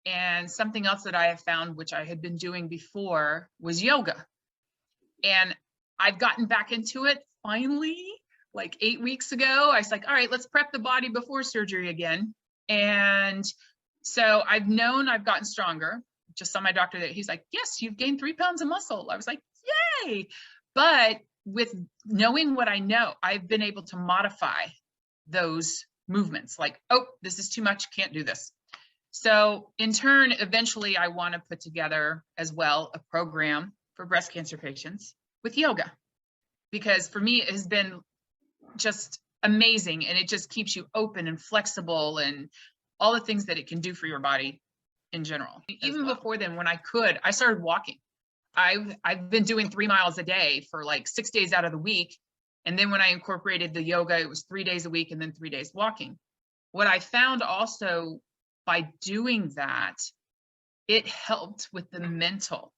And something else that I have found, which I had been doing before, was yoga. And I've gotten back into it finally, like 8 weeks ago. I was like, all right, let's prep the body before surgery again. And so I've known I've gotten stronger. Just saw my doctor that he's like, yes, you've gained 3 pounds of muscle. I was like, yay. But with knowing what I know, I've been able to modify those movements like, oh, this is too much, can't do this. So in turn, eventually I want to put together as well a program for breast cancer patients with yoga, because for me, it has been just amazing. And it just keeps you open and flexible and all the things that it can do for your body in general. Even before then, when I could, I started walking. I've been doing 3 miles a day for like 6 days out of the week. And then when I incorporated the yoga, it was 3 days a week and then 3 days walking. What I found also by doing that, it helped with the mental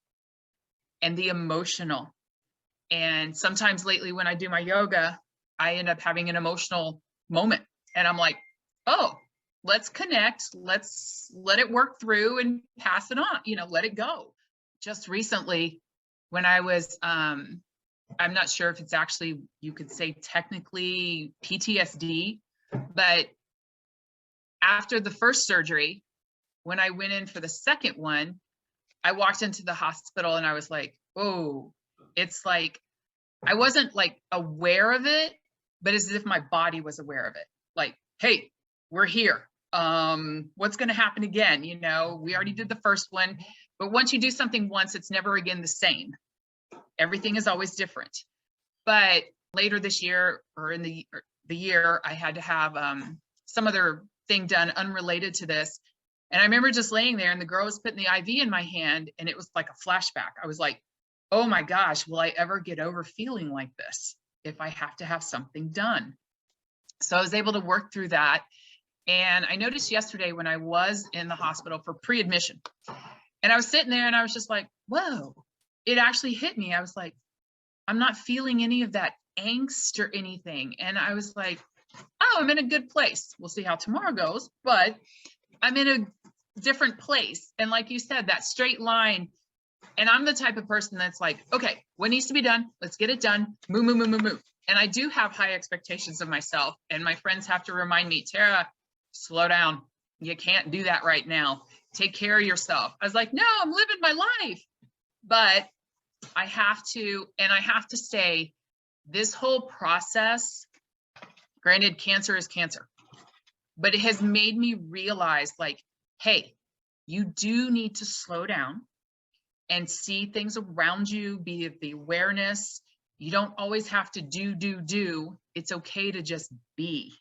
and the emotional. And sometimes lately when I do my yoga, I end up having an emotional moment and I'm like, oh, let's connect. Let's let it work through and pass it on, let it go. Just recently when I was, I'm not sure if it's actually, you could say technically PTSD, but after the first surgery, when I went in for the second one, I walked into the hospital and I was like, oh, it's like, I wasn't like aware of it, but as if my body was aware of it. Like, hey, we're here. What's going to happen again? We already did the first one, but once you do something once, it's never again the same. Everything is always different. But later this year or in the year, I had to have some other thing done unrelated to this. And I remember just laying there and the girl was putting the IV in my hand and it was like a flashback. I was like, oh my gosh, will I ever get over feeling like this if I have to have something done? So I was able to work through that. And I noticed yesterday when I was in the hospital for pre-admission and I was sitting there and I was just like, whoa, it actually hit me. I was like, I'm not feeling any of that angst or anything. And I was like, oh, I'm in a good place. We'll see how tomorrow goes, but I'm in a different place. And like you said, that straight line. And I'm the type of person that's like, okay, what needs to be done? Let's get it done. Move, move, move, move, move. And I do have high expectations of myself. And my friends have to remind me, Tara, slow down. You can't do that right now. Take care of yourself. I was like, no, I'm living my life. But I have to, and I have to say, this whole process, granted, cancer is cancer, but it has made me realize like, hey, you do need to slow down and see things around you, be it the awareness. You don't always have to do. It's okay to just be.